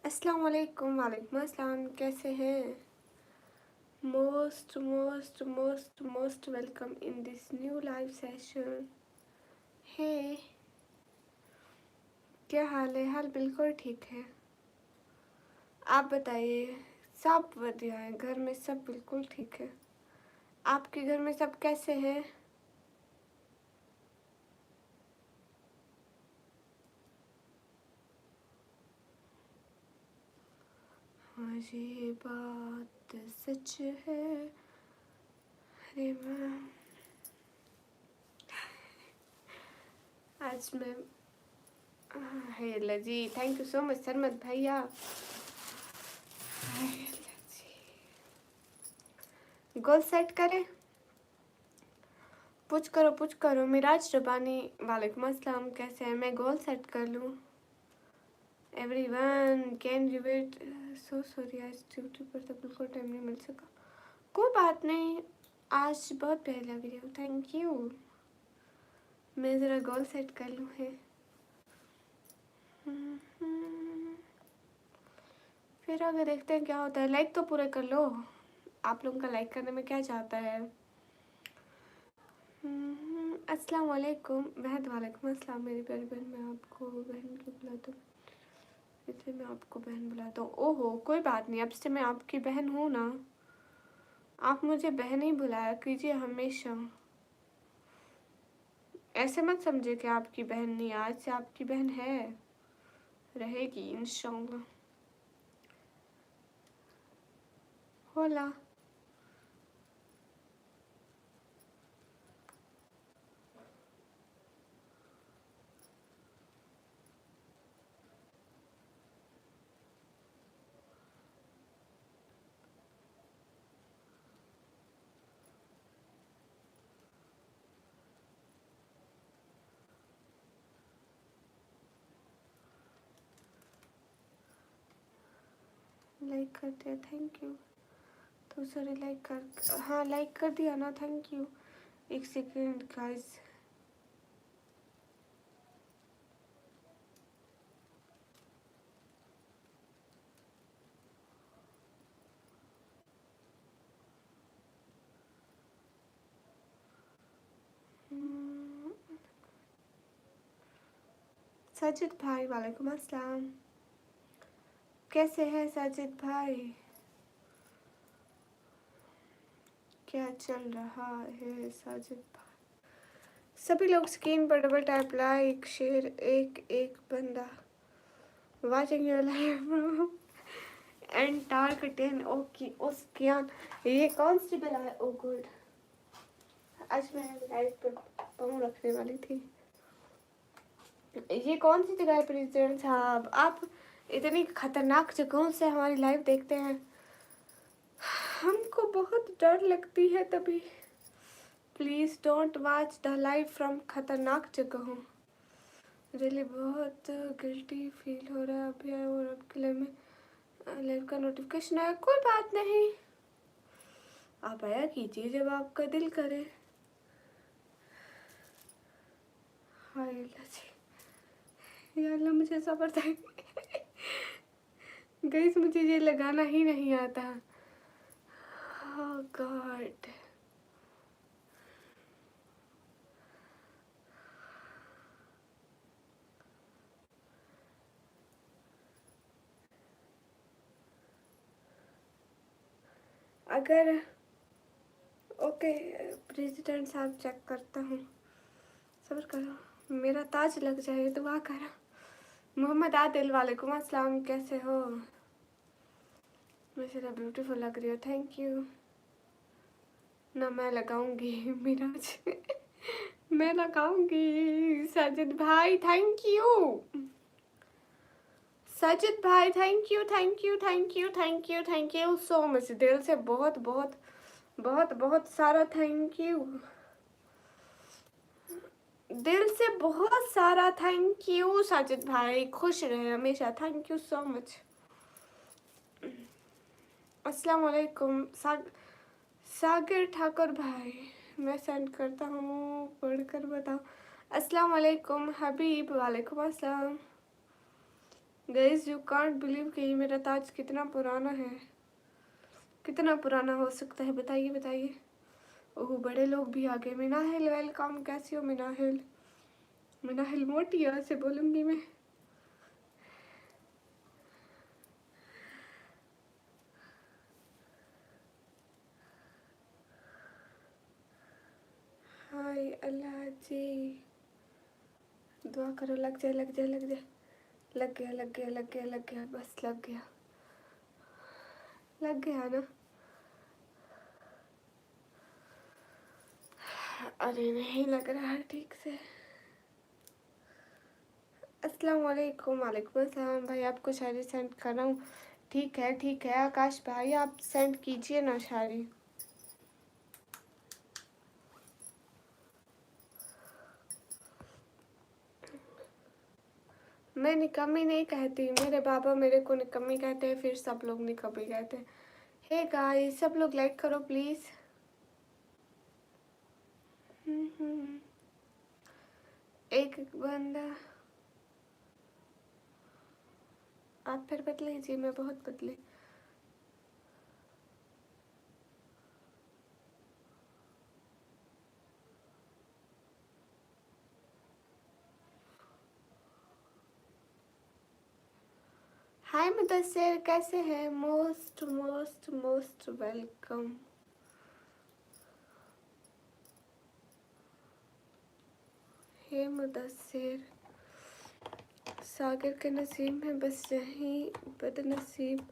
अस्सलाम वालेकुम। वालेकुम अस्सलाम। कैसे हैं? Most welcome in this new live session. है, क्या हाल है? हाल बिल्कुल ठीक है। आप बताइए। सब बढ़िया है, घर में सब बिल्कुल ठीक है। आपके घर में सब कैसे हैं? हाँ, ये बात सच है। अरे मैम, आज मैं है जी। थैंक यू सो मच सरमत भैया। गोल सेट करें। पुछ करो मिराज रबानी। वालेकुम अस्सलाम। कैसे हैं? मैं गोल सेट कर लूँ। Everyone can you wait? So sorry, आज ड्यूटी पर तो बिल्कुल टाइम नहीं मिल सका। कोई बात नहीं, आज बहुत प्यारी लग रही हो। Thank you. मैं ज़रा गोल सेट कर लूँ है। फिर आगे देखते हैं क्या होता है। लाइक तो पूरे कर लो। आप लोगों का लाइक करने में क्या चाहता है? अस्सलाम वालेकुम वहद। वालेकुम अस्सलाम मेरी प्यारी बहन। मैं आपको बहन क्यों बुलाता हूँ? इसलिए मैं आपको बहन बुलाता हूँ। ओहो, कोई बात नहीं, अब से मैं आपकी बहन हूँ ना। आप मुझे बहन ही बुलाया कीजिए हमेशा। ऐसे मत समझे कि आपकी बहन नहीं, आज से आपकी बहन है, रहेगी इंशाल्लाह। होला। लाइक कर दिया, थैंक यू। तो सॉरी, लाइक कर, हाँ लाइक कर दिया ना, थैंक यू। एक सेकेंड गाइस। साजिद भाई वालेकुम अस्सलाम। कैसे हैं साजिद भाई? क्या चल रहा है साजिद भाई? सभी लोग स्क्रीन पर डबल टैप, लाइक शेयर। एक एक बंदा वाचिंग योर लाइव एंड टार्क 10। ओके उसकियान, ये कौन सी बला है? ओ गुड, आज मैं लाइव पर पाँव रखने वाली थी। ये कौन सी जगह है प्रेसिडेंट साहब? आप इतनी खतरनाक जगहों से हमारी लाइव देखते हैं, हमको बहुत डर लगती है तभी। Please don't watch the live from खतरनाक जगहों। रियली बहुत गिल्टी फील हो रहा है अभी। और आपके लिए में लाइव का नोटिफिकेशन आया। कोई बात नहीं, आप आया कीजिए जब आपका दिल करे। हाय अल्लाह जी, या अल्लाह मुझे सब्र दे। गाइस मुझे ये लगाना ही नहीं आता। ओह गॉड। अगर ओके प्रेसिडेंट साहब, चेक करता हूँ, सब्र करो, मेरा ताज लग जाए, दुआ करो। मोहम्मद आदिल वालेकुम अस्सलाम। कैसे हो? मैं ज़रा ब्यूटीफुल लग रही हो, थैंक यू। ना मैं लगाऊंगी मिराज। मैं लगाऊंगी। साजिद भाई थैंक यू। साजिद भाई thank you thank you thank you thank you thank you so much. दिल से बहुत बहुत बहुत बहुत सारा थैंक यू। दिल से बहुत सारा थैंक यू साजिद भाई। खुश रहे हमेशा। Thank you so much. अस्सलाम वालेकुम सागर ठाकुर भाई। मैं सेंड करता हूँ, पढ़कर बताओ। अस्सलाम वालेकुम हबीब। वालेकुम अस्सलाम। गाइस यू कांट बिलीव कि ये मेरा ताज कितना पुराना है। कितना पुराना हो सकता है बताइए बताइए। ओह बड़े लोग भी आ गए। मिनाहिल वेलकम, कैसी हो मिनाहिल? मिनाहिल मोटी है ऐसे बोलूँगी मैं। हाय अल्लाह जी, दुआ करो लग जाए लग जाए लग जाए। लग गया लग गया लग गया लग गया, बस लग गया लग गया ना। अरे नहीं लग रहा है ठीक से। अस्सलाम वालेकुम। वालेकुम अस्सलाम भाई, आपको शायरी सेंड कर रहा हूँ। ठीक है आकाश भाई, आप सेंड कीजिए ना शायरी। मैं निकम्मी नहीं कहती, मेरे बाबा मेरे को निकम्मी कहते हैं, फिर सब लोग निकम्मी कहते हैं। हे गाइस सब लोग लाइक करो प्लीज़। एक बंदा। आप फिर बदले जी, मैं बहुत बदली। हाय मुदस्सिर, कैसे हैं? Most most most welcome. Hey Mudassir, Sagar के नसीब में बस यही बदनसीब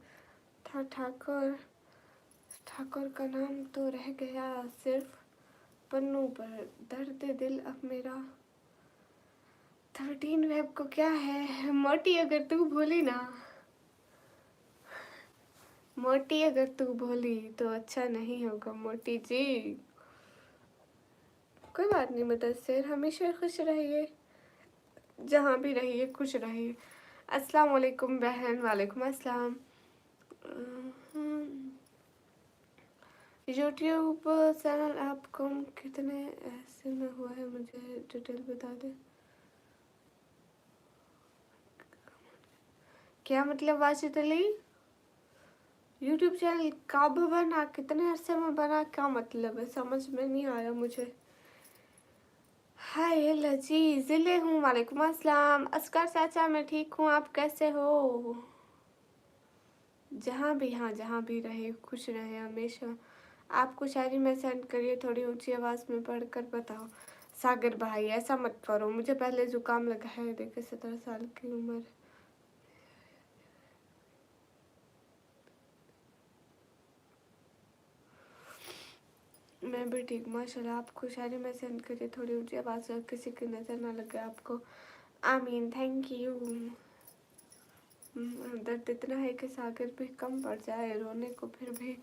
था ठाकुर। ठाकुर का नाम तो रह गया सिर्फ पन्नों पर, दर्द दिल अब मेरा 13 वेब को क्या है। मोटी अगर तू भूली ना, मोटी अगर तू भूली तो अच्छा नहीं होगा मोटी जी। कोई बात नहीं मुदस्सिर, हमेशा खुश रहिए, जहाँ भी रहिए खुश रहिए। अस्सलाम वालेकुम बहन। वालेकुम अस्सलाम। यूट्यूब चैनल आपको कितने ऐसे में हुआ है, मुझे डिटेल बता दे। क्या मतलब वाजिद अली? यूट्यूब चैनल कब बना, कितने अरसे में बना, क्या मतलब है, समझ में नहीं आया मुझे। हाय लजी जिले हूँ। वालेकुम अस्सलाम। अस्कर चाचा मैं ठीक हूँ, आप कैसे हो? जहाँ भी, हाँ जहाँ भी रहे खुश रहे हमेशा। आपको शायरी में सेंड करिए, थोड़ी ऊंची आवाज़ में पढ़कर बताओ। सागर भाई ऐसा मत करो, मुझे पहले जुकाम लगा है, देखिए 17 साल की उम्र। मैं भी ठीक माशाल्लाह। आपको शायरी में सेंड करिए, थोड़ी ऊंची आवाज़ में, किसी की नज़र ना लगे आपको। आमीन, थैंक यू। दर्द इतना है कि सागर भी कम पड़ जाए रोने को, फिर भी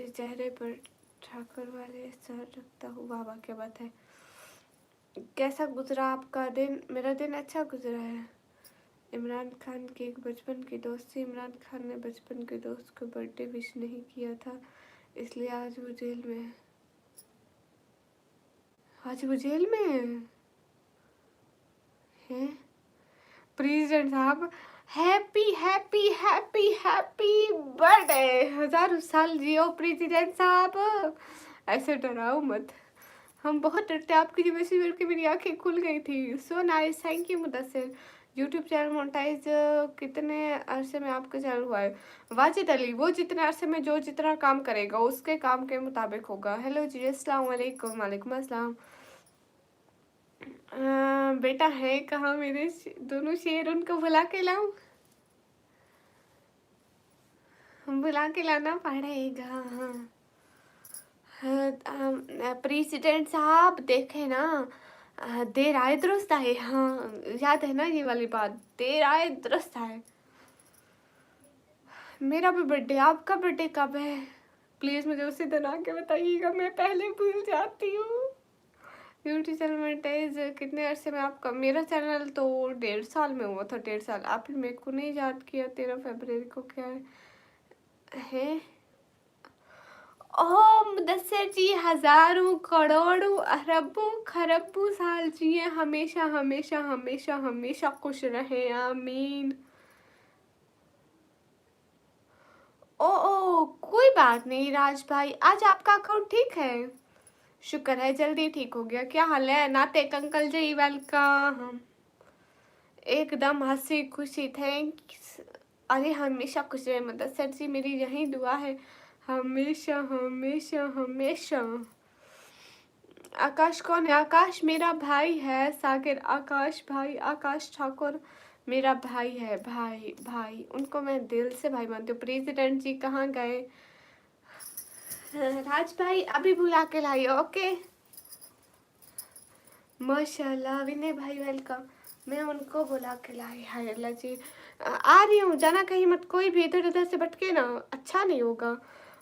चेहरे पर ठाकुर वाले सर रखता हूँ। वाह वाह क्या बात है। कैसा गुजरा आपका दिन? मेरा दिन अच्छा गुजरा है। इमरान खान की एक बचपन की दोस्त थी। इमरान खान ने बचपन के दोस्त को बर्थडे विश नहीं किया था, इसलिए आज वो जेल में है। आज वो जेल में है। प्रेसिडेंट साहब happy happy happy happy birthday. 1000 साल जियो प्रेसिडेंट साहब। ऐसे डराओ मत, हम बहुत डरते हैं आपकी वजह से, करके मेरी आंखें खुल गई थी। So nice, thank you Mudassir. YouTube channel monetise कितने अरसे में आपका चैनल हुआ है? वाजिद अली, वो जितने अरसे में जो जितना काम करेगा उसके काम के मुताबिक होगा। हेलो जी, अस्सलाम वालेकुम। वालेकुम अस्सलाम। बेटा है कहाँ मेरे दोनों शेर, उनको बुला के लाऊं? बुला के लाना पड़ेगा। हाँ प्रेसिडेंट साहब देखे ना, देर आए दुरुस्त आए। हाँ याद है ना ये वाली बात, देर आए दुरुस्त आए। मेरा भी बर्थडे, आपका बर्थडे कब है? प्लीज़ मुझे उसी दिन आके बताइएगा, मैं पहले भूल जाती हूँ। यूट्यूब चैनल मोनेटाइज कितने अरसे में आपका? मेरा चैनल तो 1.5 साल में हुआ था। 1.5 साल। आपने मेरे को नहीं याद किया। 13 फरवरी को क्या है? ओह मुदस्सिर जी, हजारों करोड़ों अरबों खरबों साल जिए, हमेशा हमेशा हमेशा हमेशा खुश रहे, आमीन। ओ कोई बात नहीं राज भाई, आज आपका अकाउंट ठीक है? शुक्र है जल्दी ठीक हो गया। क्या हाल है नातिक अंकल जी? वेलकम। एकदम हंसी खुशी, थैंक्स। अरे हमेशा खुश रहे मुदस्सिर जी, मेरी यही दुआ है, हमेशा हमेशा हमेशा। आकाश कौन है? आकाश मेरा भाई है सागर, आकाश भाई, आकाश ठाकुर मेरा भाई है। भाई भाई उनको मैं दिल से भाई मानती हूँ। प्रेसिडेंट जी कहाँ गए? राज भाई अभी बुला के लाई। ओके माशाल्लाह। विनय भाई वेलकम। मैं उनको बुला के लाई। हाय अल्लाह जी, आ रही हूँ, जाना कहीं मत, कोई भी इधर उधर से भटके ना, अच्छा नहीं होगा।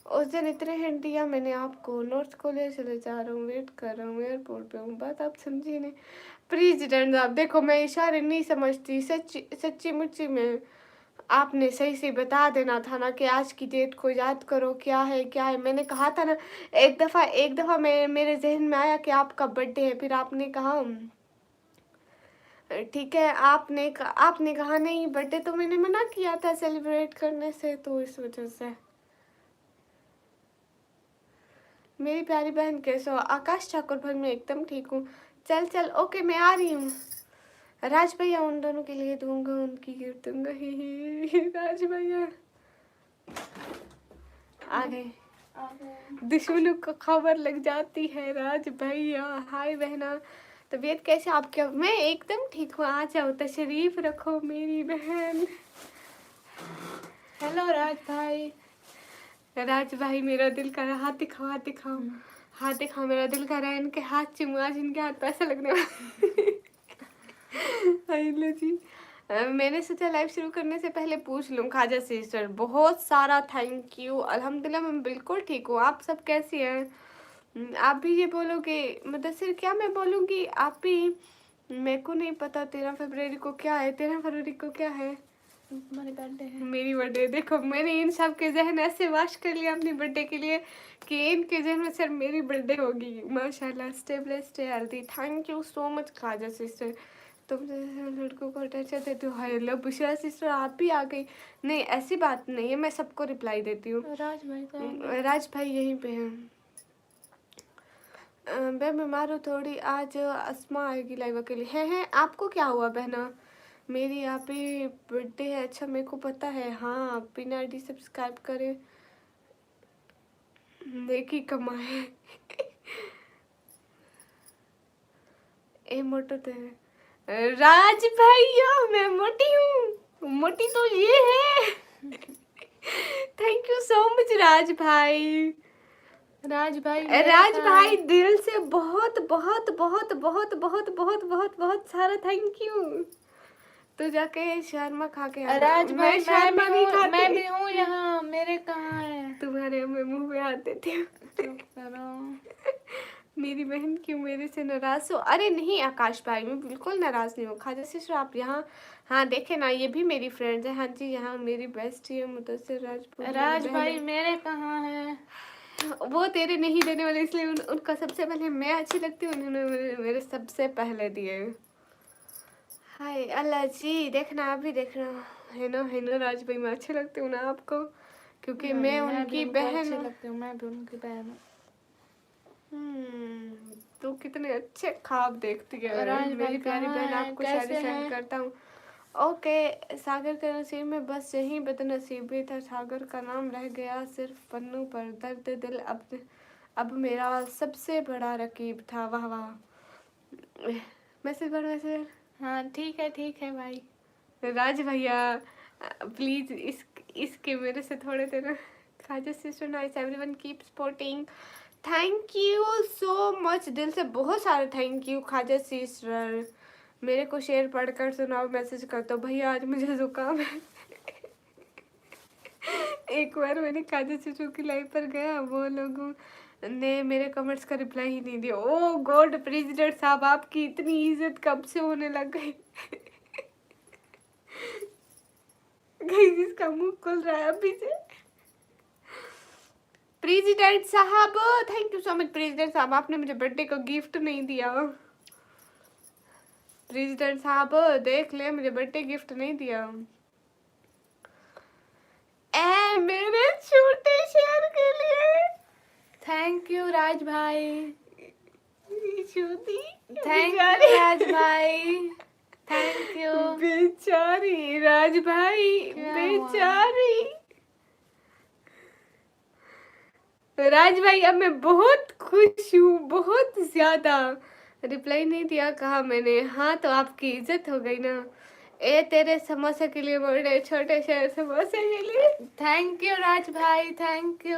उस दिन इतने हिंट दिया मैंने आपको, नॉर्थ कोरिया चले जा रहा हूँ, वेट कर रहा हूँ, एयरपोर्ट पे हूँ, बात आप समझी नहीं। प्रेसिडेंट साहब देखो, मैं इशारे नहीं समझती, सच्ची सच्ची मुच्ची में आपने सही से बता देना था ना कि आज की डेट को याद करो, क्या है क्या है। मैंने कहा था ना, एक दफ़ा मैं मेरे जहन में आया कि आपका बर्थडे है, फिर आपने कहा ठीक है, आपने कहा नहीं बर्थडे, तो मैंने मना किया था सेलिब्रेट करने से, तो इस वजह से। मेरी प्यारी बहन कैसे हो? आकाश ठाकुर भाई मैं एकदम ठीक हूँ। चल चल ओके मैं आ रही हूँ। राज भैया उन दोनों के लिए दूंगा, उनकी गिफ्ट दूंगा। ही राज भैया आ गए। दुश्मनों को खबर लग जाती है। राज भैया हाय बहना, तबीयत कैसे आपकी? मैं एकदम ठीक हूँ, आ जाओ, तशरीफ रखो मेरी बहन। हेलो राज भाई। राज भाई मेरा दिल कर रहा, हाथ दिखाओ हाथ दिखाओ, हाथ दिखाओ, मेरा दिल कर रहा है इनके हाथ चूमूं, आज इनके हाथ पैसा लगने वाला। जी मैंने सोचा लाइव शुरू करने से पहले पूछ लूँ। खाजा सिस्टर बहुत सारा थैंक यू। अल्हम्दुलिल्लाह मैं बिल्कुल ठीक हूँ। आप सब कैसी हैं? आप भी ये बोलोगे मुदस्सिर? क्या मैं बोलूँगी? आप भी? मेरे को नहीं पता 13 फरवरी को क्या है। 13 फरवरी को क्या है? तुम्हारी बर्थडे है। मेरी बर्थडे। देखो मैंने इन सब के जहन ऐसे वाश कर लिया अपनी बर्थडे के लिए कि इनके जहन में सिर्फ मेरी बर्थडे होगी। माशाल्लाह stay blessed stay healthy. Thank you so much खाजा सिस्टर, तुम जैसे लड़कों को अटेंशन देते हो। हाय अल्लाह बुशरा सिस्टर आप भी आ गई। नहीं ऐसी बात नहीं है, मैं सबको रिप्लाई देती हूँ। राज भाई का राज भाई यहीं पे हैं। मैं बीमार हूँ थोड़ी, आज अस्मा आएगी लाइव अकेले। हैं आपको क्या हुआ बहना? मेरी यहाँ पे बर्थडे है। अच्छा मेरे को पता है। हाँ बिना आईडी सब्सक्राइब करे नेकी कमाए। ए मोटो तो है राज भैया, मैं मोटी हूँ, मोटी तो ये है। Thank you so much Raj भाई। राज भाई राज भाई दिल से बहुत बहुत बहुत बहुत बहुत बहुत बहुत बहुत सारा थैंक यू। तो जाके शर्मा खा के आना। राज भाई शर्मा नहीं खाती। मैं भी हूँ यहाँ, मेरे कहाँ है? तुम्हारे मुंह में हाथ देती हूँ। चुप करो। मेरी बहन क्यों मेरे से नाराज हो? अरे नहीं आकाश भाई मैं बिल्कुल नाराज नहीं हूँ। खाजा सिस्टर आप यहाँ, हाँ देखे ना ये भी मेरी फ्रेंड्स है। हाँ जी यहाँ मेरी बेस्ट है मुदस्सिर राजपूत। राज भाई मेरे कहाँ है? वो तेरे नहीं देने वाले, इसलिए उनका सबसे पहले मैं अच्छी लगती हूँ, उन्होंने मेरे सबसे पहले दिए। हाय अल्लाह जी, देखना आप भी देखना। है ना राज भाई मैं अच्छी लगती हूँ ना आपको? क्योंकि मैं उनकी बहन हूँ। लगती हूँ, मैं भी उनकी बहन हूँ। तो कितने अच्छे ख्वाब देखती है मेरी प्यारी बहन। आपको शायद सेंड करता हूँ। ओके सागर का नसीब में बस यही बदनसीबी था, सागर का नाम रह गया सिर्फ पन्नों पर, दर्द दिल अब मेरा सबसे बड़ा रकीब था। वाह वाह। मैसेज पर मैसेज। हाँ ठीक है भाई। राज भैया प्लीज इसके मेरे से थोड़े देर। खाजा sister nice, everyone keep supporting. Thank you so much, दिल से बहुत सारा थैंक यू खाजा सिस्टर। मेरे को शेयर पढ़कर सुनाओ, मैसेज कर दो भैया आज मुझे जुकाम है। एक बार मैंने खाजा सिस्टर की लाइव पर गया, वो लोगों ने मेरे कमेंट्स का रिप्लाई ही नहीं दिया। ओ गॉड प्रेसिडेंट साहब आपकी इतनी इज्जत कब से होने लग गई? जिसका मुंह खुल रहा है अभी से। प्रेसिडेंट साहब thank you so much. President साहब आपने मुझे बर्थडे का गिफ्ट नहीं दिया। प्रेसिडेंट साहब देख ले मुझे बर्थडे गिफ्ट नहीं दिया। ए मेरे छोटे शेर के लिए। थैंक यू राज भाई। छोटी थैंक यू बेचारी। राज भाई। Thank you. बेचारी राज भाई, क्या हुआ? बेचारी राज भाई। अब मैं बहुत खुश हूँ, बहुत ज्यादा। रिप्लाई नहीं दिया, कहा मैंने। हाँ तो आपकी इज्जत हो गई ना। ए तेरे समोसे के लिए बोल रहे, छोटे शहर समोसे के लिए। थैंक यू राज भाई। Thank you.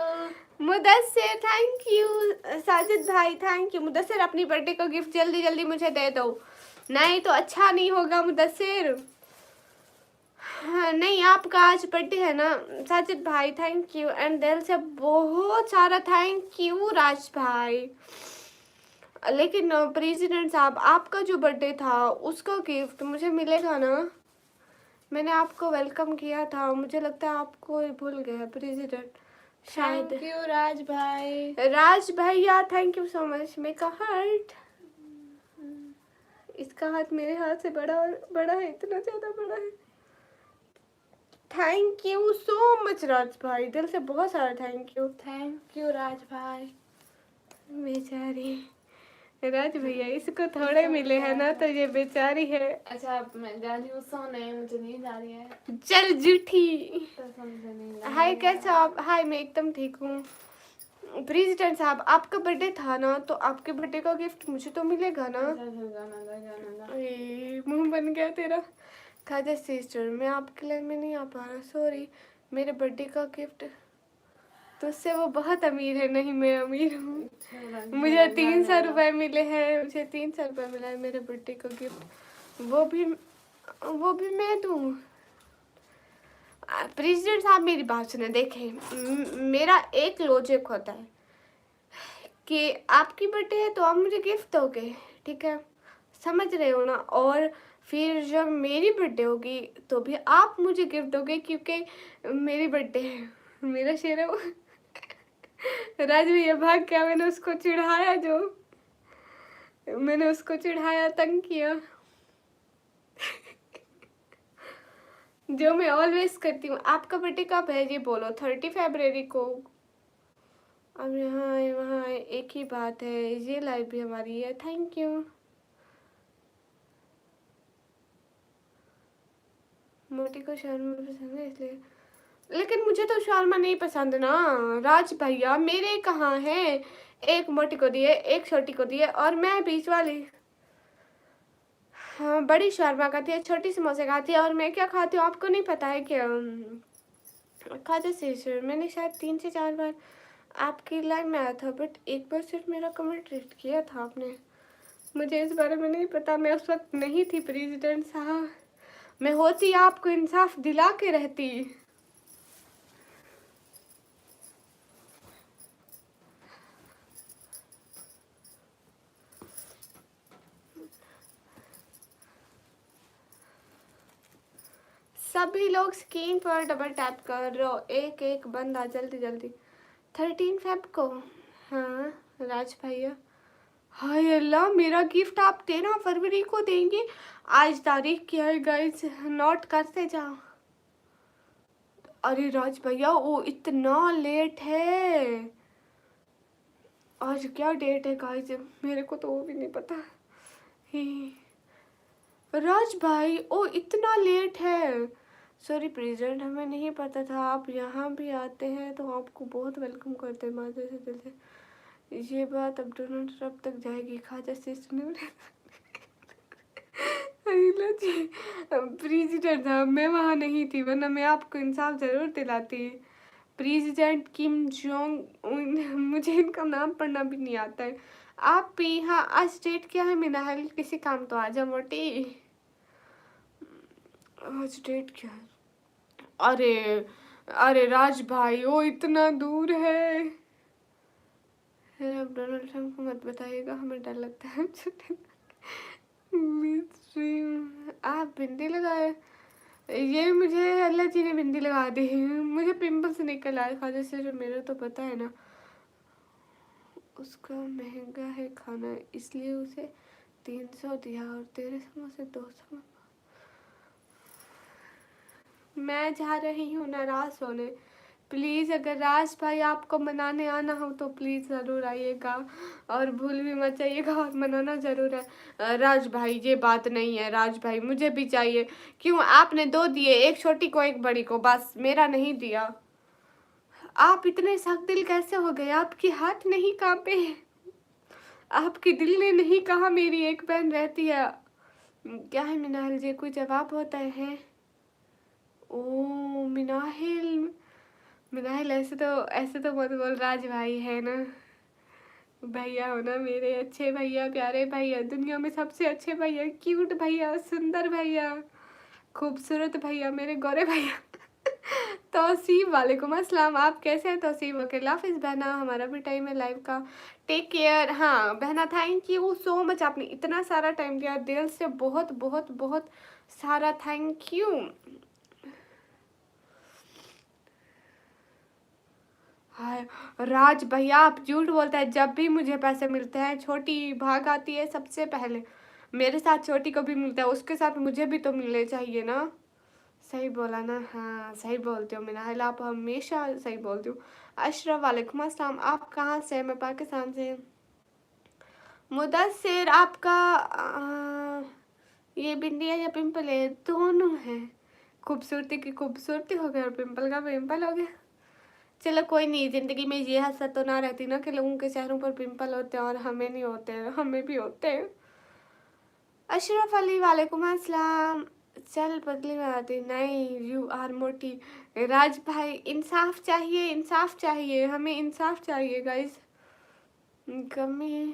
Mudassir thank you. Sajid भाई थैंक यू। मुदस्सिर अपनी बर्थडे को गिफ्ट जल्दी जल्दी मुझे दे दो, नहीं तो अच्छा नहीं होगा मुदस्सिर। हाँ, नहीं आपका आज बर्थडे है ना साजिद भाई। थैंक यू एंड दिल से बहुत सारा थैंक यू राज भाई। लेकिन प्रेसिडेंट साहब, आपका जो बर्थडे था उसका गिफ्ट मुझे मिलेगा ना? मैंने आपको वेलकम किया था, मुझे लगता है आपको भूल गया प्रेसिडेंट शायद। थैंक यू राज भाई। राज भैया thank you so much. Make a heart. इसका हाथ मेरे हाथ से बड़ा और बड़ा है, इतना ज्यादा बड़ा है। Thank you so much Raj भाई, दिल से बहुत सारा थैंक यू। थैंक यू राज भाई। बेचारी राज भैया, इसको थोड़े मिले हैं ना तो ये बेचारी है। अच्छा अब मैं जा रही हूँ सोने, मुझे नींद आ रही है। चल जूठी। कसम से नींद आ हाय रही है। कैसे हो आप? हाय मैं एकदम ठीक हूँ। प्रेसिडेंट साहब, आपका बर्थडे था ना तो आपके बर्थडे का गिफ्ट मुझे तो मिलेगा ना? मुंह बन गया तेरा। खाजा सिस्टर, मैं आपके लाइन में नहीं आ पा रहा, सॉरी। मेरे बर्थडे का गिफ्ट तुझसे, वो बहुत अमीर है। नहीं मैं अमीर हूँ। मुझे 300 रुपये मिले हैं, मुझे 300 रुपये मिला है मेरे बर्थडे का गिफ्ट। वो भी मैं दूँ? प्रेसिडेंट साहब मेरी बात सुने, देखें मेरा एक लॉजिक होता है कि आपकी बर्थडे है तो आप मुझे गिफ्ट दोगे, ठीक है, समझ रहे हो ना? और फिर जब मेरी बर्थडे होगी तो भी आप मुझे गिफ्ट दोगे क्योंकि मेरी बर्थडे है। मेरा शेर है वो। राज भैया भाग क्या, मैंने उसको चिढ़ाया, मैंने उसको चिढ़ाया, तंग किया। जो मैं ऑलवेज करती हूँ। आपका बर्थडे कब है ये बोलो? 30 फरवरी को। अब यहाँ वहाँ एक ही बात है, ये लाइव भी हमारी है। Thank you. मोटी को शर्मा पसंद है इसलिए, लेकिन मुझे तो शर्मा नहीं पसंद ना राज भैया। मेरे कहाँ है? एक मोटी को दिए, एक छोटी को दिए और मैं बीच वाली। हाँ, बड़ी शर्मा खाती है, छोटी समोसे खाती है और मैं क्या खाती हूँ आपको नहीं पता है क्या? खाते से मैंने शायद 3 से 4 बार आपकी लाइन में आया था, बट एक बार सिर्फ मेरा कमेंट रीड किया था आपने। मुझे इस बारे में नहीं पता, मैं उस वक्त नहीं थी प्रेसिडेंट साहब। मैं होती आपको इंसाफ दिला के रहती। सभी लोग स्क्रीन पर डबल टैप कर रहे हो, एक एक बंदा जल्दी जल्दी। 13 फेब को। हाँ राज भैया। हाय अल्लाह, मेरा गिफ्ट आप 13 फरवरी को देंगे? आज तारीख क्या है गाइस, नोट करते जाओ। अरे राज भैया वो इतना लेट है। आज क्या डेट है गाइस, मेरे को तो वो भी नहीं पता। ही राज भाई ओ इतना लेट है। सॉरी प्रेसिडेंट, हमें नहीं पता था आप यहाँ भी आते हैं तो आपको बहुत वेलकम करते हैं माता से दिल से। ये बात अब डोनाल्ड ट्रंप तक जाएगी। खाजा से प्रेसिडेंट साहब मैं वहाँ नहीं थी, वरना मैं आपको इंसाफ जरूर दिलाती। प्रेसिडेंट किम जोंग उन, मुझे इनका नाम पढ़ना भी नहीं आता है। आप भी यहाँ, आज डेट क्या है मिनाहल? किसी काम तो आ जा मोटी। आज डेट क्या है? अरे अरे राज भाई वो इतना दूर है। अब डोनाल्ड ट्रंप को मत बताइएगा, हमें डर लगता है। आप बिंदी लगाए? ये मुझे अल्लाह जी ने बिंदी लगा दी है, मुझे पिंपल्स निकल आए। खाने से जो मेरा तो पता है ना, उसका महंगा है खाना इसलिए उसे 300 दिया और तेरे समोसे 200। मैं जा रही हूँ नाराज होने, प्लीज़ अगर राज भाई आपको मनाने आना हो तो प्लीज़ ज़रूर आइएगा और भूल भी मत जाइएगा और मनाना ज़रूर है। राज भाई ये बात नहीं है राज भाई, मुझे भी चाहिए। क्यों आपने 2 दिए, एक छोटी को एक बड़ी को, बस मेरा नहीं दिया। आप इतने सख्त दिल कैसे हो गए? आपके हाथ नहीं कांपे? आपके दिल ने नहीं कहा मेरी एक बहन रहती है? क्या है मिनाहिल जी, कोई जवाब होता है? ओ मिनाहिल, मिनाहिल ऐसे तो मत बोल, राज भाई है ना, भैया हो ना मेरे अच्छे भैया, प्यारे भैया, दुनिया में सबसे अच्छे भैया, क्यूट भैया, सुंदर भैया, खूबसूरत भैया, मेरे गोरे भैया। तौसीफ वालेकुम अस्सलाम, आप कैसे हैं तौसीफ? ओके हाफिज़ बहना, हमारा भी टाइम है लाइव का, टेक केयर। हाँ बहना, थैंक यू सो मच, आपने इतना सारा टाइम दिया, दिल से बहुत बहुत बहुत सारा थैंक यू। हाय राज भैया, आप झूठ बोलते हैं। जब भी मुझे पैसे मिलते हैं छोटी भाग आती है सबसे पहले, मेरे साथ छोटी को भी मिलता है, उसके साथ मुझे भी तो मिलने चाहिए ना। सही बोला ना? हाँ सही बोलती हो मिनाहिल, आप हमेशा सही बोलती हो। अशरफ वालेकुम अस्सलाम, आप कहाँ से? मैं पाकिस्तान से। मुदस्सिर आपका ये बिंदी है या पिंपल है? दोनों है। खूबसूरती की खूबसूरती हो गया और पिंपल का पिंपल हो गया। चलो कोई नहीं, ज़िंदगी में ये हसरत तो ना रहती ना कि लोगों के चेहरों पर पिंपल होते हैं और हमें नहीं होते हैं, हमें भी होते हैं। अशरफ अली वालेकुम अस्सलाम, चल पतली में आती नहीं, यू आर मोटी। राज भाई इंसाफ चाहिए, इंसाफ चाहिए, हमें इंसाफ चाहिए गाइस। कमी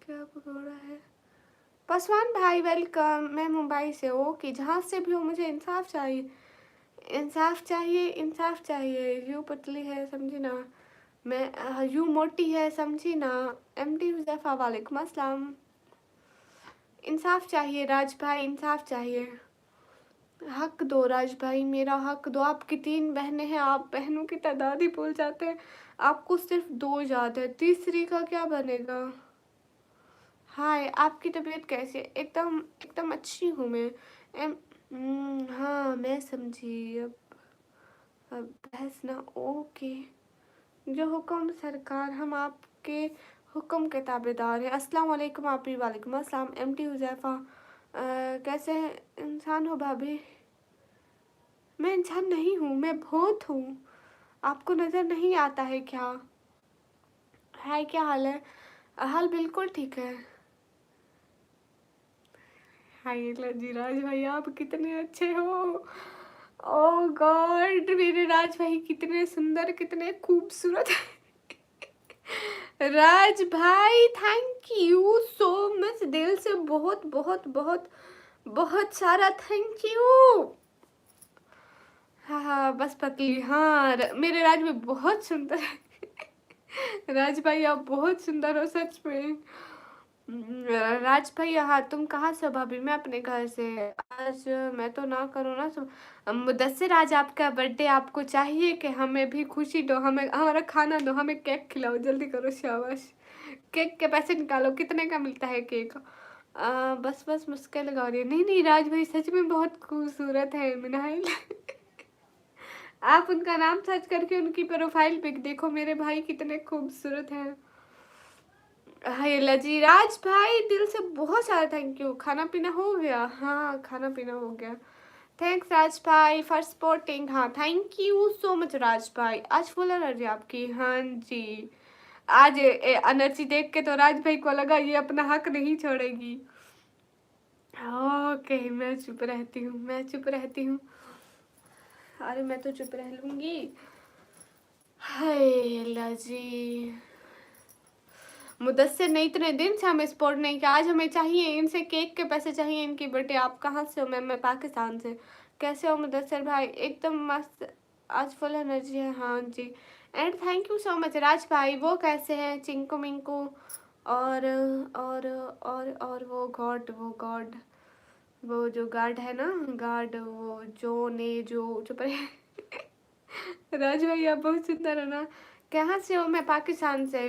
क्या पकौड़ा है? पासवान भाई वेलकम, मैं मुंबई से। ओके जहाँ से भी हो, मुझे इंसाफ चाहिए, इंसाफ चाहिए, इंसाफ चाहिए। यू पतली है समझी ना, मैं यू मोटी है समझी ना। एमडी हुज़ैफा वालेकुम अस्सलाम, इंसाफ चाहिए राज भाई, इंसाफ चाहिए। हक दो राज भाई, मेरा हक दो। आपकी 3 बहनें हैं, आप बहनों की तादाद ही भूल जाते हैं, आपको सिर्फ 2 याद है, तीसरी का क्या बनेगा? हाय, आपकी तबीयत कैसी है? एकदम एकदम अच्छी हूँ मैं। हाँ मैं समझी। अब बहस ना, ओके। जो हुक्म सरकार, हम आपके हुक्म के ताबेदार हैं। अस्सलाम वालेकुम। आप भी वालेकुम अस्सलाम। एमटी हुज़ैफा कैसे हैं? इंसान हो भाभी? मैं इंसान नहीं हूँ, मैं भूत हूँ, आपको नज़र नहीं आता है क्या? हाय क्या हाल है? हाल बिल्कुल ठीक है। हाय लजीराज भाई, आप कितने अच्छे हो। ओ गॉड, मेरे राज भाई कितने सुंदर, कितने खूबसूरत। राज भाई थैंक यू सो मच, दिल से बहुत बहुत बहुत बहुत सारा थैंक यू। हाँ हाँ बस पतली, हाँ मेरे राज में बहुत सुंदर है। राज भाई आप बहुत सुंदर हो सच में। राज भाई हाँ, तुम कहाँ से हो भाभी? मैं अपने घर से। आज मैं तो ना करूँ ना मुदस्सिर, आज आपका बर्थडे, आपको चाहिए कि हमें भी खुशी दो, हमें हमारा खाना दो, हमें केक खिलाओ, जल्दी करो शाबाश। केक के पैसे निकालो, कितने का मिलता है केक? बस बस मुस्किल लगा रही है। नहीं नहीं राज भाई सच में बहुत खूबसूरत है मिनाइल। आप उनका नाम सर्च करके उनकी प्रोफाइल पिक देखो, मेरे भाई कितने खूबसूरत हैं। हाय लजीराज भाई, दिल से बहुत सारा थैंक यू। खाना पीना हो गया? हाँ खाना पीना हो गया। थैंक्स राज भाई फॉर सपोर्टिंग। हाँ thank you so much Raj भाई, आज फुल एनर्जी आपकी। हाँ जी, आज एनर्जी देख के तो राज भाई को लगा ये अपना हक नहीं छोड़ेगी। ओके मैं चुप रहती हूँ, मैं चुप रहती हूँ। अरे मैं तो चुप रह लूँगी। हाय लजी, मुदस्सिर ने इतने दिन से हमें सपोर्ट नहीं किया, आज हमें चाहिए, इनसे केक के पैसे चाहिए इनकी बर्थडे। आप कहाँ से हो? मैं पाकिस्तान से। कैसे हो मुदस्सिर भाई? एकदम मस्त, आज फुल एनर्जी है। हाँ जी, and thank you so much Raj भाई। वो कैसे हैं चिंकू मिंकू और वो गॉड वो जो गार्ड है ना, गार्ड वो जो चुप रहे। राज भाई आप बहुत सुंदर हो ना। कहाँ से हो? मैं पाकिस्तान से।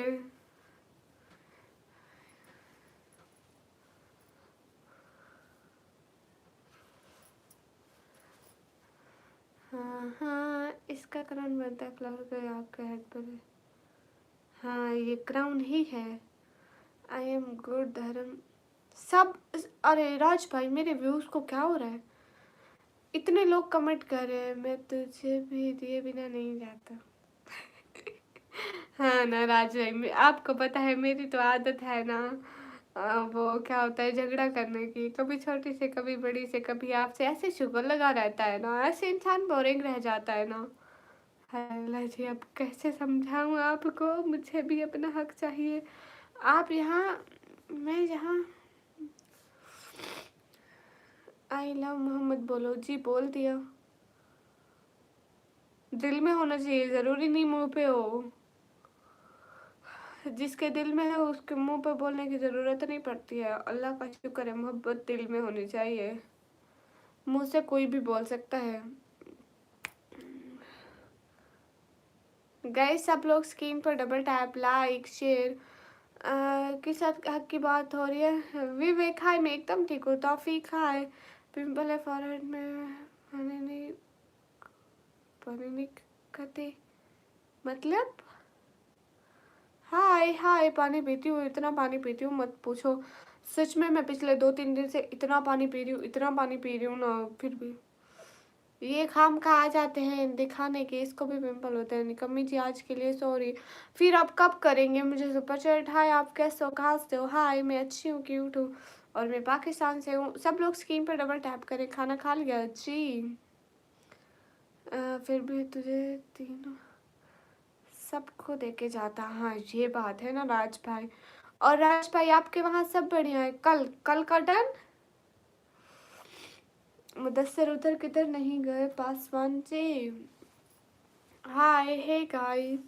हाँ हाँ, इस किसका क्राउन बनता है? फ्लावर का आपके हेड पर है। हाँ ये क्राउन ही है। आई एम गुड धर्म सब। अरे राज भाई मेरे व्यूज को क्या हो रहा है? इतने लोग कमेंट कर रहे हैं मैं तुझे भी दिए बिना नहीं जाता। हाँ ना राज भाई, आपको पता है मेरी तो आदत है ना, वो क्या होता है झगड़ा करने की, कभी छोटी से कभी बड़ी से, कभी आपसे, ऐसे शुगर लगा रहता है ना, ऐसे इंसान बोरिंग रह जाता है ना। अल्लाह जी अब कैसे समझाऊँ आपको, मुझे भी अपना हक चाहिए। आप यहाँ, मैं यहाँ। आई लव मोहम्मद बोलो जी, बोल दिया। दिल में होना चाहिए, ज़रूरी नहीं मुंह पे हो। जिसके दिल में है उसके मुंह पे बोलने की ज़रूरत नहीं पड़ती है। अल्लाह का शुक्र है मोहब्बत दिल में होनी चाहिए, मुंह से कोई भी बोल सकता है। गाइस सब लोग स्क्रीन पर डबल टैप, लाइक, शेयर। किस हक की बात हो रही है? विवेक हाय, मैं एकदम ठीक हूँ। तौफीक हाय। पिंपल है फॉरहेड में, पानी नहीं, पानी नहीं करते मतलब? हाय हाय, पानी पीती हूँ, इतना पानी पीती हूँ मत पूछो। सच में मैं पिछले 2-3 दिन से इतना पानी पी रही हूँ, इतना पानी पी रही हूँ ना, फिर भी ये खाम खा आ जाते हैं दिखाने के, इसको भी पिंपल होते हैं। निकम्मी जी आज के लिए सॉरी। फिर आप कब करेंगे मुझे सुपर चैट? हाय आप कैसे हो, कहाँ से हो? हाय मैं अच्छी हूँ, क्यूट हूँ, और मैं पाकिस्तान से हूँ। सब लोग स्क्रीन पर डबल टैप करें। खाना खा लिया जी? फिर भी तुझे तीनों सबको देके जाता। हाँ ये बात है ना राज भाई। और राज भाई आपके वहाँ सब बढ़िया है? कल कल का डन। मुदस्सिर उधर किधर नहीं गए पासवान जी? हाय हे गाइस,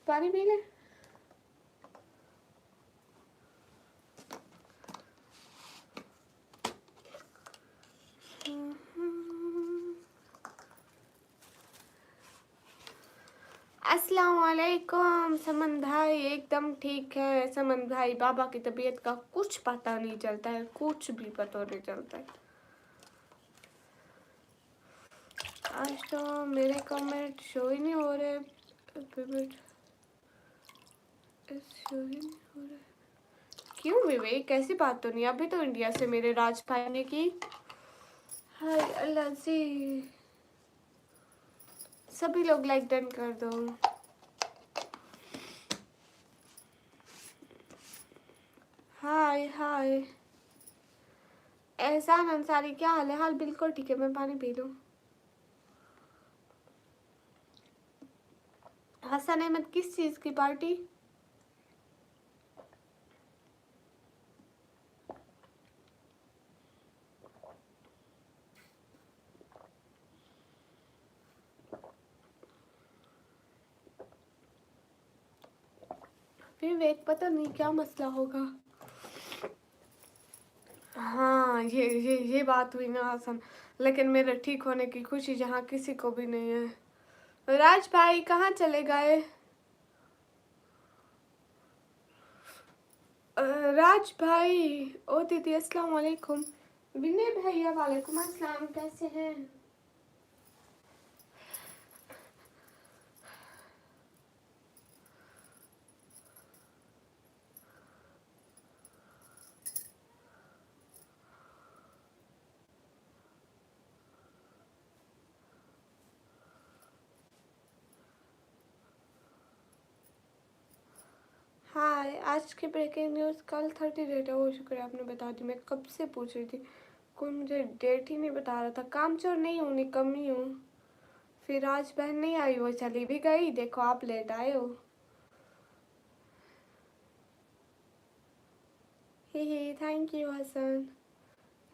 पानी पी ले। अस्सलाम वालेकुम समन भाई, एकदम ठीक है समन भाई। बाबा की तबीयत का कुछ पता नहीं चलता है, कुछ भी पता नहीं चलता है। आज तो मेरे कमेंट शो ही नहीं हो रहे, शो ही नहीं हो रहे। क्यों विवेक, कैसी बात तो नहीं, अभी तो इंडिया से मेरे राज भाई ने की। हाय अल्लाह जी, सभी लोग लाइक डन कर दो। हाय हाय एहसान अंसारी, क्या हाल है? हाल बिल्कुल ठीक है, मैं पानी पी लूँ। हसन अहमद किस चीज़ की पार्टी? विवेक पता नहीं क्या मसला होगा। हाँ ये बात हुई ना हसन, लेकिन मेरे ठीक होने की खुशी जहाँ किसी को भी नहीं है। राज भाई कहाँ चले गए? राज भाई, ओ दीदी अस्सलाम वालेकुम। विनय भैया वालेकुम अस्सलाम, कैसे हैं? हाय, आज की ब्रेकिंग न्यूज़ कल 30 डेट है। वो शुक्र है आपने बता दी, मैं कब से पूछ रही थी, कोई मुझे डेट ही नहीं बता रहा था। कामचोर नहीं हूँ, निकम्मी हूँ। फिर आज बहन नहीं आई, वो चली भी गई, देखो आप लेट आए हो। ही thank you Hasan.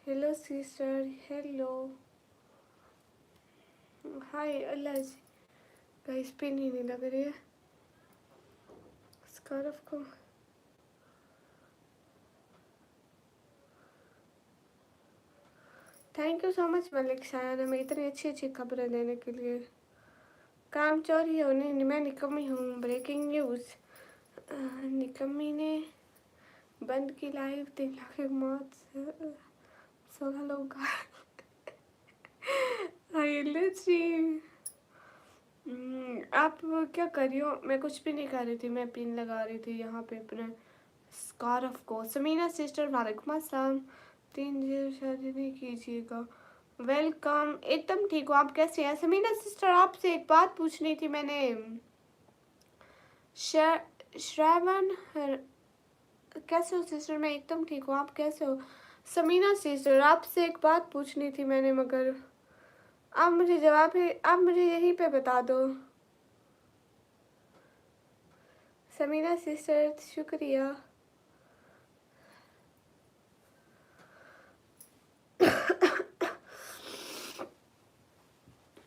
Hello sister, hello. हाय अल्लाह जी, गाइस पिन ही नहीं लग रही है स्कार्फ को। Thank you so much Malik Shayan, हमें इतनी अच्छी अच्छी खबरें देने के लिए। काम चोरी होने, मैं निकम्मी हूँ। ब्रेकिंग न्यूज़, निकम्मी ने बंद की लाइव, 3 लाख की मौत से 16 लोग। जी आप क्या कर रही हो? मैं कुछ भी नहीं कर रही थी, मैं पिन लगा रही थी यहाँ पे अपने स्कार्फ को। समीना सिस्टर वालेकुम अस्सलाम। 3 शादी नहीं कीजिएगा। वेलकम, एकदम ठीक हो। आप कैसे हैं समीना सिस्टर? आपसे एक बात पूछनी थी मैंने। श्रावण कैसे हो सिस्टर? मैं एकदम ठीक हूँ, आप कैसे हो? समीना सिस्टर आपसे एक बात पूछनी थी मैंने, मगर आप मुझे जवाब है, आप मुझे यहीं पे बता दो। समीना सिस्टर शुक्रिया।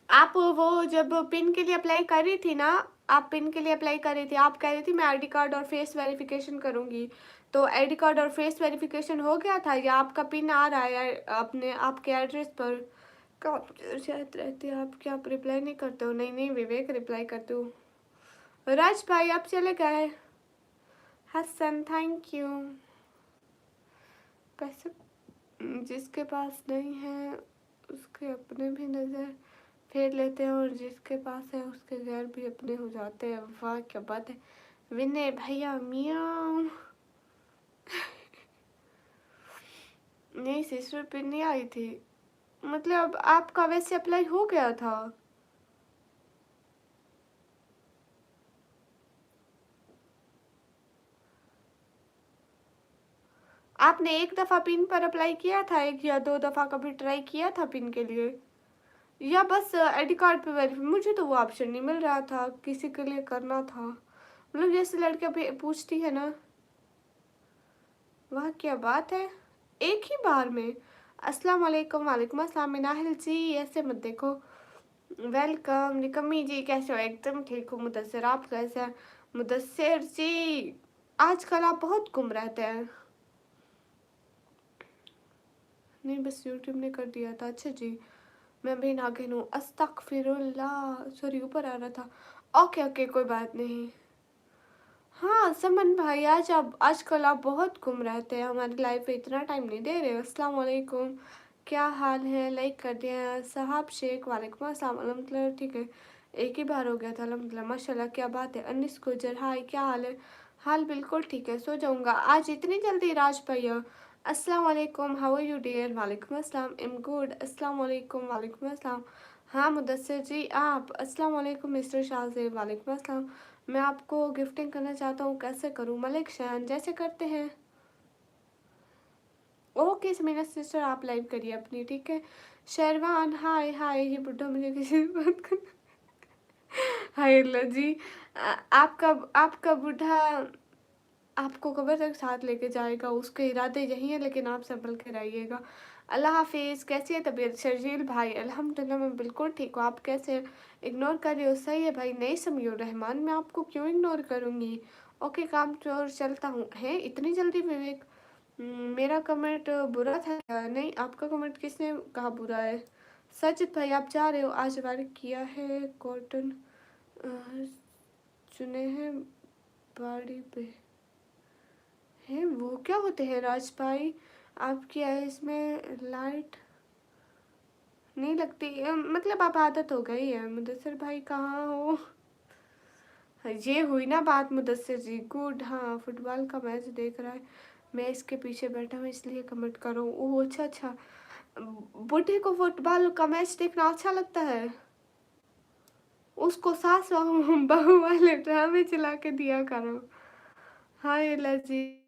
आप वो जब पिन के लिए अप्लाई कर रही थी ना, आप पिन के लिए अप्लाई कर रही थी, आप कह रही थी मैं आईडी कार्ड और फेस वेरिफिकेशन करूंगी, तो आईडी कार्ड और फेस वेरिफिकेशन हो गया था या आपका पिन आ रहा है अपने आपके एड्रेस पर? कहाँ शायद रहते हैं आप, क्या आप रिप्लाई नहीं करते हो? नहीं नहीं विवेक, रिप्लाई करते हो। राज भाई आप चले गए। Hasan thank you. पैसे जिसके पास नहीं है उसके अपने भी नज़र फेर लेते हैं और जिसके पास है उसके घर भी अपने हो जाते हैं। वाह क्या बात है विनय भैया। मियाँ नहीं सिस्टर पिन नहीं आई थी, मतलब आपका वैसे अप्लाई हो गया था। आपने एक दफ़ा पिन पर अप्लाई किया था, एक या 2 दफ़ा कभी ट्राई किया था पिन के लिए, या बस आईडी कार्ड पे वेरीफाई? मुझे तो वो ऑप्शन नहीं मिल रहा था, किसी के लिए करना था, मतलब जैसे लड़कियां पूछती है ना। वाह क्या बात है, एक ही बार में। अस्सलाम वालेकुम। वालेकुम अस्सलाम। मिनाहिल जी ऐसे मत देखो। वेलकम। निकम्मी जी कैसे हो? एकदम ठीक हूँ। मुदस्सिर आप कैसे हैं? मुदस्सिर जी आजकल आप बहुत गुम रहते हैं। नहीं बस यूट्यूब ने कर दिया था। अच्छा जी, मैं भी नागिन हूँ। अस्तगफिरुल्लाह, सॉरी ऊपर आ रहा था। ओके ओके कोई बात नहीं। हाँ समन भाई, आजकल आप बहुत गुम रहते हैं, हमारी लाइफ में इतना टाइम नहीं दे रहे। अस्सलाम वालेकुम, क्या हाल है? लाइक कर दिया साहब शेख। वालेकुम अस्सलाम। अल्हम्दुलिल्लाह ठीक है, एक ही बार हो गया था। अल्हम्दुलिल्लाह माशाल्लाह क्या बात है। अनिस गुजर हाय, क्या हाल है? हाल बिल्कुल ठीक है, सो जाऊंगा आज इतनी जल्दी? राज भैया अस्सलाम वालेकुम, हाउ आर यू डियर? वालेकुम अस्सलाम, एम गुड। अस्सलाम वालेकुम। वालेकुम अस्सलाम। हाँ मुदस्सिर जी आप। अस्सलाम वालेकुम मिस्टर शाहज़ेब। वालेकुम अस्सलाम। मैं आपको गिफ्टिंग करना चाहता हूँ, कैसे करूँ? मलिक शान जैसे करते हैं। ओके समीना सिस्टर आप लाइव करिए अपनी, ठीक है। शेरवान हाय हाय, ये बुड्ढा मुझे किसी से बात कर। हाय अल्लाह जी, आपका आपका बुढ़ा आपको कब्र तक साथ लेके जाएगा, उसके इरादे यही है, लेकिन आप संभल कर आइएगा। अल्लाह हाफिज़। कैसी है तबीयत? शर्जील भाई अल्हम्दुलिल्लाह मैं बिल्कुल ठीक हूँ, आप कैसे हैं? इग्नोर कर रही हो? सही है भाई, नहीं समीउर रहमान, मैं आपको क्यों इग्नोर करूँगी। ओके काम चोर चलता हूँ। है इतनी जल्दी विवेक? मेरा कमेंट बुरा था क्या? नहीं आपका कमेंट किसने कहा बुरा है? सचित भाई आप जा रहे हो? आज वर्क किया है कॉटन चुने हैं बाड़ी पे हैं, वो क्या होते हैं? राज भाई आपकी आइज में लाइट नहीं लगती मतलब आप आदत हो गई है। मुदस्सिर भाई कहाँ हो? ये हुई ना बात मुदस्सिर जी। गुड, हाँ फुटबॉल का मैच देख रहा है, मैं इसके पीछे बैठा हूँ इसलिए कमेंट कर रहा हूँ। ओह अच्छा अच्छा, बूढ़े को फुटबॉल का मैच देखना अच्छा लगता है? उसको सास बहू वाले ड्रामे चला के दिया करो। हाँ ये जी,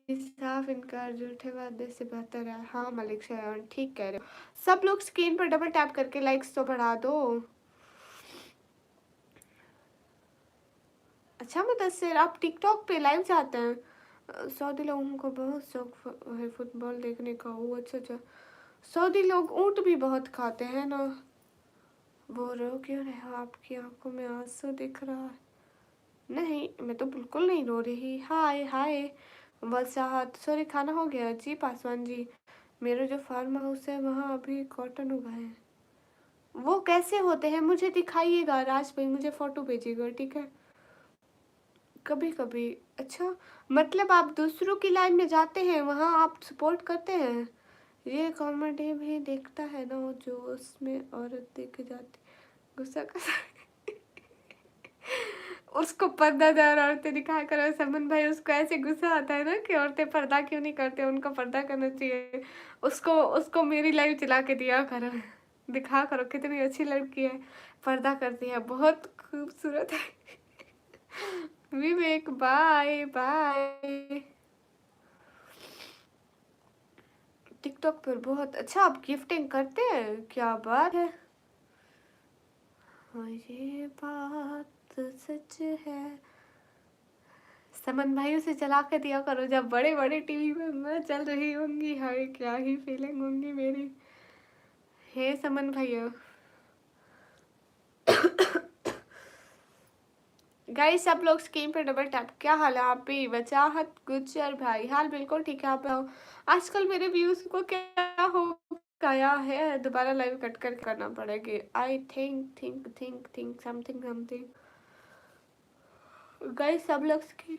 साफ इनकार झूठे वादे से बेहतर है। हाँ मलिक शयान ठीक कह रहे हो। सब लोग स्क्रीन पर डबल टैप करके लाइक्स तो बढ़ा दो। अच्छा मुदस्सिर आप टिकटॉक पे लाइव जाते हैं? सऊदी लोगों को बहुत शौक है फुटबॉल देखने का। वो अच्छा अच्छा, सऊदी लोग ऊँट भी बहुत खाते हैं ना। वो रो क्यों रहे हो? आपकी आंखों में आंसू दिख रहा है। नहीं मैं तो बिल्कुल नहीं रो रही। हाय हाय वसाहत, सॉरी खाना हो गया जी पासवान जी। मेरा जो फार्म हाउस है वहाँ अभी कॉटन उगा है। वो कैसे होते हैं मुझे दिखाइएगा राज भाई, मुझे फोटो भेजिएगा ठीक है। कभी कभी। अच्छा मतलब आप दूसरों की लाइन में जाते हैं, वहाँ आप सपोर्ट करते हैं? ये कॉमेडी भी देखता है ना जो उसमें औरत देखे जाती गुस्सा कर। उसको पर्दादार औरतें दिखाया करो। समन भाई उसको ऐसे गुस्सा आता है ना कि औरतें पर्दा क्यों नहीं करते, उनको पर्दा करना चाहिए। उसको उसको मेरी लाइव चला के दिया करो, दिखा करो कितनी अच्छी लड़की है, पर्दा करती है, बहुत खूबसूरत है। विवेक बाय बाय। टिकटॉक पर बहुत अच्छा आप गिफ्टिंग करते हैं, क्या बात है। हाँ ये बात सच है। समन भाइयों से चला के दिया करो, जब बड़े बड़े टीवी में मैं चल रही होंगी, हाय क्या ही फीलिंग होंगी मेरी। हे समन भैया। गाइस सब लोग स्क्रीन पे डबल टैप। क्या हाल है आप भी? वचाहत गुज्जर भाई हाल बिल्कुल ठीक है, आप बताओ। आजकल मेरे व्यूज को क्या हो गया है? दोबारा लाइव कट कर करना पड़ेगी आई थिंक समथिंग। गाइस सब लोग स्क्रीन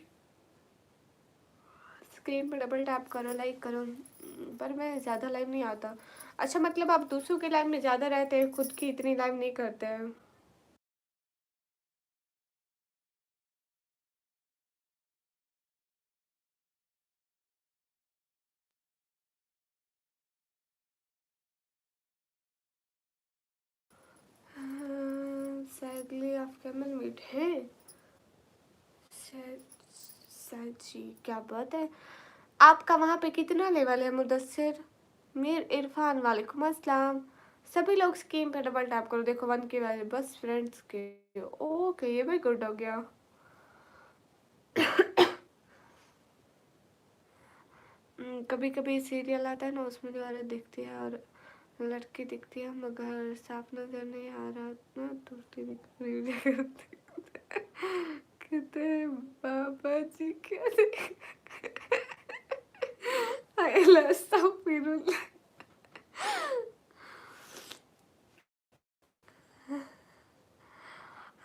पे डबल टैप करो, लाइक करो। पर मैं ज़्यादा लाइव नहीं आता। अच्छा मतलब आप दूसरों के लाइव में ज़्यादा रहते हैं, खुद की इतनी लाइव नहीं करते हैं। सैडली आप कैमल मीट हैं। शायद जी, क्या बात है। आपका वहाँ पे कितना लेवल है मुदस्सिर? मीर इरफान वालेकुम अस्सलाम। सभी लोग स्क्रीन पे डबल टैप करो, देखो 1 के वाले बस फ्रेंड्स के। ओके ये भी गुड हो गया। कभी कभी सीरियल आता है ना, उसमें जो औरत दिखती है और लड़की दिखती है मगर साफ नजर नहीं आ रहा ना, दूसरी दिख रही है। कहते हैं बाबा जी क्या अस्तगफिरुल्लाह।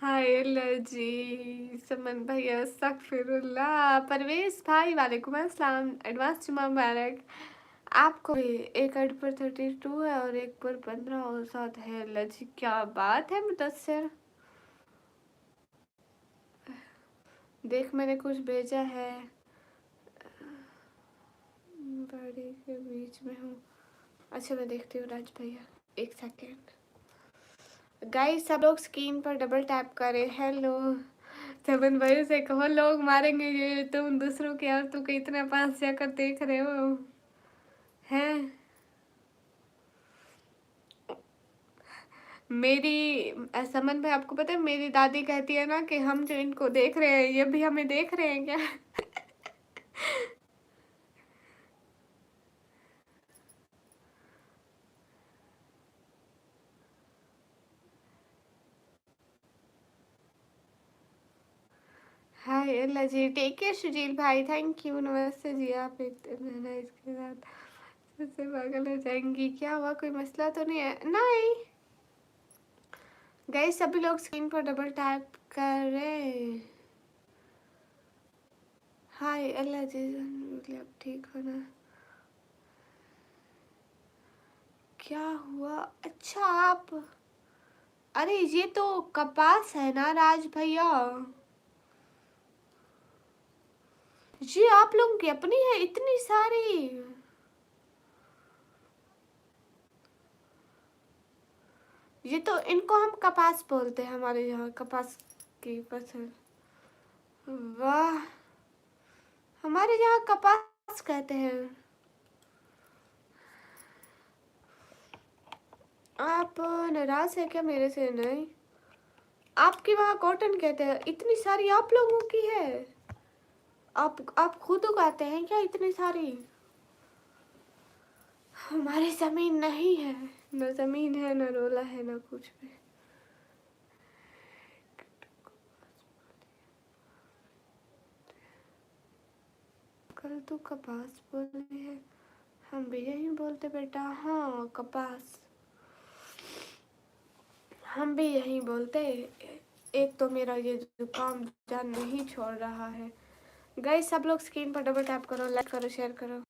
हाय अल्लाह जी। समन भैया अस्तगफिरुल्लाह। परवेज भाई वालेकुम अस्सलाम, एडवांस जुमा मुबारक। आपको भी एक ऐड पर 32 है और एक पर 15 और साथ है। अल्लाह जी क्या बात है मुदस्सिर। देख मैंने कुछ भेजा है, बड़ी के बीच में हूँ। अच्छा मैं देखती हूँ राज भैया, एक सेकेंड। गाइस सब लोग स्क्रीन पर डबल टैप करें। हेलो समन भाई से कहो लोग मारेंगे ये, तुम दूसरों के औरतों को इतना पास जाकर देख रहे हो हैं। मेरी समन भाई आपको पता है मेरी दादी कहती है ना कि हम जो इनको देख रहे हैं ये भी हमें देख रहे हैं क्या? हाय अल्लाह जी, टेक केयर सुजील भाई, थैंक यू, नमस्ते जी। आप इतना इसके साथ सबसे पागल हो जाएंगी, क्या हुआ कोई मसला तो नहीं है? नहीं गाइस सभी लोग स्क्रीन पर डबल टैप करें। हाय अल्लाह जी, मतलब ठीक हो ना? क्या हुआ? अच्छा आप, अरे ये तो कपास है ना राज भैया? ये आप लोगों की अपनी है इतनी सारी? ये तो इनको हम कपास बोलते हैं हमारे यहाँ, कपास की फसल। वाह, हमारे यहाँ कपास कहते हैं। आप नाराज है क्या मेरे से? नहीं, आपके वहाँ कॉटन कहते हैं। इतनी सारी आप लोगों की है? आप खुद उगाते हैं क्या इतनी सारी? हमारी जमीन नहीं है, न जमीन है न रोला है न कुछ भी। कल तो कपास बोले है, हम भी यही बोलते बेटा। हाँ कपास हम भी यही बोलते। एक तो मेरा ये जुकाम जान नहीं छोड़ रहा है। गाइस सब लोग स्क्रीन पर डबल टैप करो, लाइक करो, शेयर करो।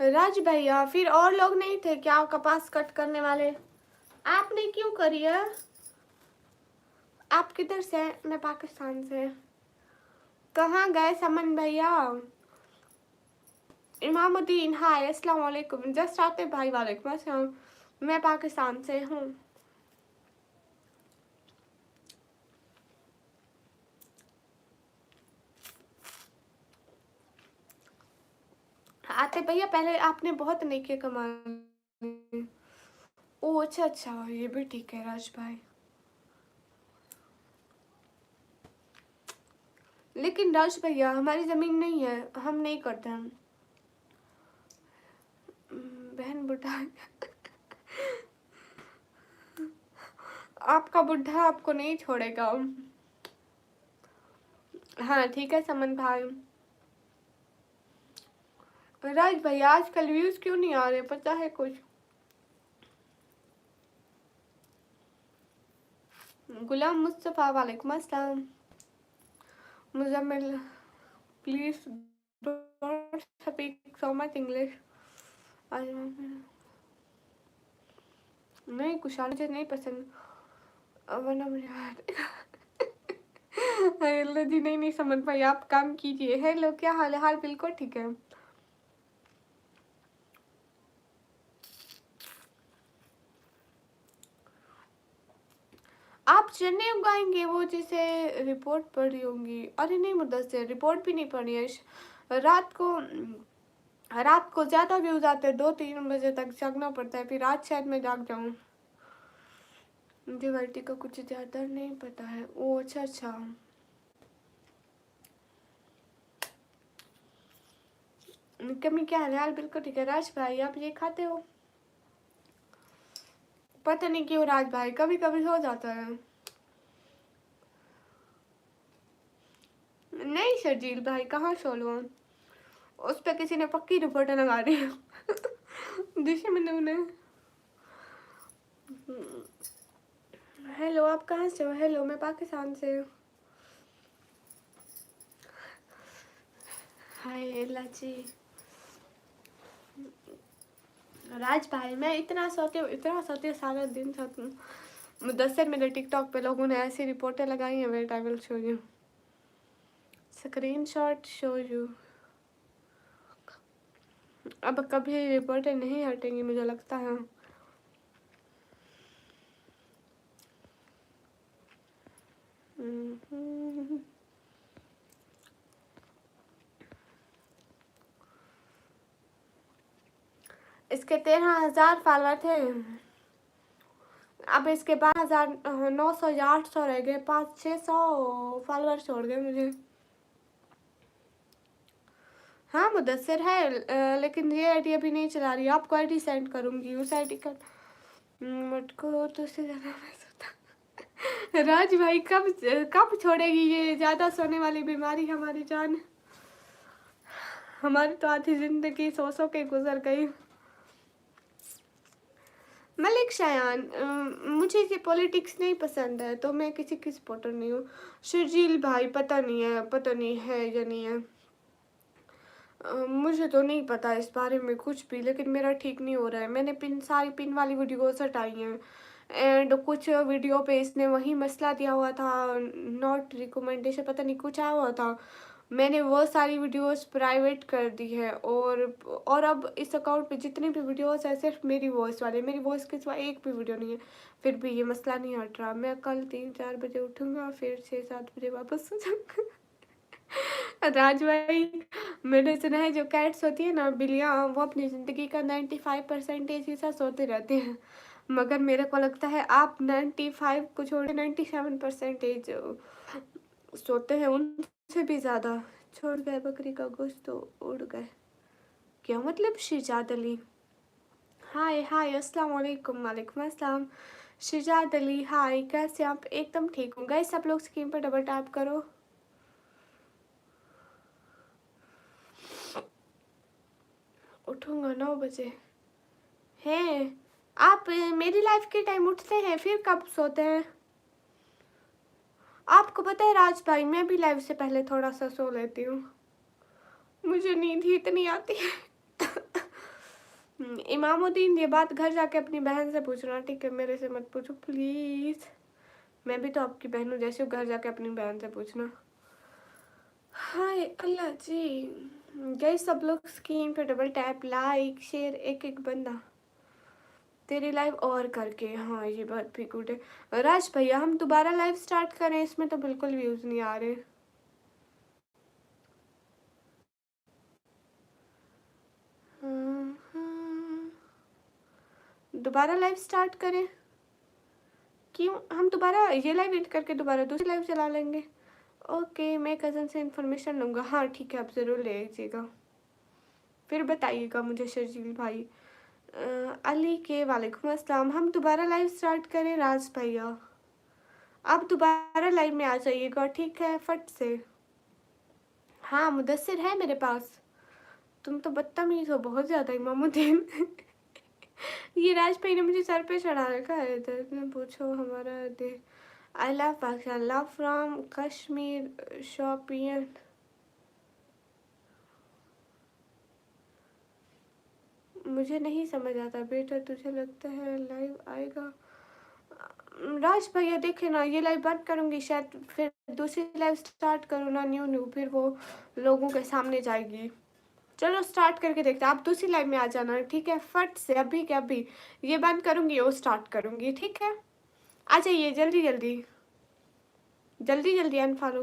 राज भैया फिर और लोग नहीं थे क्या कपास कट करने वाले? आपने क्यों करी है? आप किधर से? मैं पाकिस्तान से। कहाँ गए समन भैया? इमामुद्दीन हाय अस्सलाम वालेकुम। जस्ट आते भाई वालेकुम अस्सलाम। मैं पाकिस्तान से हूँ। आते भैया पहले आपने बहुत नेकी कमाई। ओ अच्छा अच्छा, ये भी ठीक है राज भाई। लेकिन राज भैया हमारी जमीन नहीं है, हम नहीं करते हम। बहन बुढ़ा आपका बुढ़ा आपको नहीं छोड़ेगा। हाँ ठीक है समन भाई। राज भैया आजकल व्यूज क्यों नहीं आ रहे, पता है कुछ? गुलाम मुस्तफ़ा वालेकुम अस्सलाम। Muzammil please don't speak so much English. नहीं कुशाल मुझे नहीं पसंद, वरना मुझे हेलो जी, नहीं समझ पाई, आप काम कीजिए। हेलो क्या हाल है? हाल बिल्कुल ठीक है। आप चने उगाएंगे वो जैसे रिपोर्ट पढ़ रही होंगी? अरे नहीं मुद्दस्सिर, रिपोर्ट भी नहीं पढ़ी है। रात को ज़्यादा व्यूज़ आते हैं, 2-3 बजे तक जगना पड़ता है, फिर आज शायद मैं जाग जाऊँ। मुझे वर्टी का कुछ ज़्यादा नहीं पता है। ओ अच्छा अच्छा। कमी क्या है? हाल बिल्कुल ठीक है। राज भाई आप ये खाते हो? पता नहीं क्यों राज भाई, कभी कभी हो जाता है। नहीं शर्जील भाई कहाँ सोलो, उस पर किसी ने पक्की रिपोर्ट लगा दी दुश्मन उन्हें। हेलो आप कहाँ से हो? हेलो मैं पाकिस्तान से हूँ। हाय लाची। राज भाई मैं इतना सोती हूँ सारा दिन सोती हूँ। मुदस्सिर मेरे टिकटॉक पे लोगों ने ऐसी रिपोर्टें लगाई हैं, wait I will show you screenshot show you. अब कभी रिपोर्टें नहीं हटेंगी मुझे लगता है। इसके 13,000 फॉलोअर थे, अब इसके 12,900 या 800 रह गए, 500-600 फॉलोअर छोड़ गए मुझे। हाँ मुदस्सिर है, लेकिन ये आईडी अभी नहीं चला रही। आपको आईडी सेंड करूँगी, उस आईडी का मुझको तो उससे ज़्यादा मैं सोता राज भाई कब छोड़ेगी ये ज़्यादा सोने वाली बीमारी हमारी जान? हमारी तो आधी ज़िंदगी सो के गुजर गई। मलिक शायान मुझे ये पॉलिटिक्स नहीं पसंद है, तो मैं किसी की सपोर्टर नहीं हूँ। शर्जील भाई पता नहीं है या नहीं है, मुझे तो नहीं पता इस बारे में कुछ भी, लेकिन मेरा ठीक नहीं हो रहा है। मैंने सारी पिन वाली वीडियोस हटाई हैं, एंड कुछ वीडियो पे इसने वही मसला दिया हुआ था, नॉट रिकमेंडेशन पता नहीं कुछ आया हुआ था। मैंने वो सारी वीडियोस प्राइवेट कर दी है, और अब इस अकाउंट पे जितनी भी वीडियोस है सिर्फ मेरी वॉइस वाले, मेरी वॉइस के सिवा एक भी वीडियो नहीं है। फिर भी ये मसला नहीं हट रहा। मैं कल 3-4 बजे उठूँगा, फिर 6-7 बजे वापस सो जाऊँगा राज भाई मैंने सुना है जो कैट्स होती है ना, बिल्लियाँ, वो अपनी ज़िंदगी का 95% हिस्सा सोते रहते हैं, मगर मेरे को लगता है आप 95 को छोड़ 97% सोते हैं, उनसे भी ज़्यादा। छोड़ गए बकरी का गोश्त तो उड़ गए, क्या मतलब? शिजात अली हाय हाय अस्सलाम वालेकुम। वालेकुम अस्सलाम। शिजात अली हाय, कैसे आप? एकदम ठीक हूँ। गाइस सब लोग स्क्रीन पर डबल टैप करो। उठूँगा 9 बजे। हैं आप मेरी लाइफ के टाइम उठते हैं, फिर कब सोते हैं? आपको पता है राज भाई, मैं भी लाइव से पहले थोड़ा सा सो लेती हूँ, मुझे नींद ही इतनी आती है इमामुद्दीन, ये बात घर जाके अपनी बहन से पूछना, ठीक है? मेरे से मत पूछो प्लीज। मैं भी तो आपकी बहन हूँ, जैसे घर जाके अपनी बहन से पूछना। हाय अल्लाह जी। गाइस सब लोग स्क्रीन पे डबल टैप, लाइक शेयर, एक एक बंदा तेरी लाइव और करके। हाँ ये बात भी गुड है। राज भैया हम दोबारा लाइव स्टार्ट करें? इसमें तो बिल्कुल व्यूज नहीं आ रहे। दोबारा लाइव स्टार्ट करें? क्यों? हम दोबारा ये लाइव एंड करके दोबारा दूसरी लाइव चला लेंगे। ओके, मैं कज़न से इन्फॉर्मेशन लूँगा। हाँ ठीक है, आप ज़रूर ले आइएगा, फिर बताइएगा मुझे शर्जील भाई। अली के वालेकुम अस्सलाम। हम दोबारा लाइव स्टार्ट करें? राज भैया आप दोबारा लाइव में आ जाइएगा, ठीक है? फट से। हाँ मुदस्सिर है मेरे पास। तुम तो बदतमीज हो बहुत ज़्यादा इमामुद्दीन। ये राज भाई ने मुझे सर पे चढ़ा रखा है। इधर ने पूछो हमारा दे। I love Pakistan, love from Kashmir Shopian. मुझे नहीं समझ आता बेटा, तुझे लगता है लाइव आएगा? राज भैया देखे ना, ये लाइव बंद करूँगी शायद, फिर दूसरी लाइव स्टार्ट करूँ ना न्यू, फिर वो लोगों के सामने जाएगी। चलो स्टार्ट करके देखते हैं। आप दूसरी लाइव में आ जाना, ठीक है? फट से अभी के अभी ये बंद करूँगी, वो स्टार्ट करूँगी, ठीक है? आ जाइए जल्दी जल्दी, जल्दी जल्दी अनफॉलो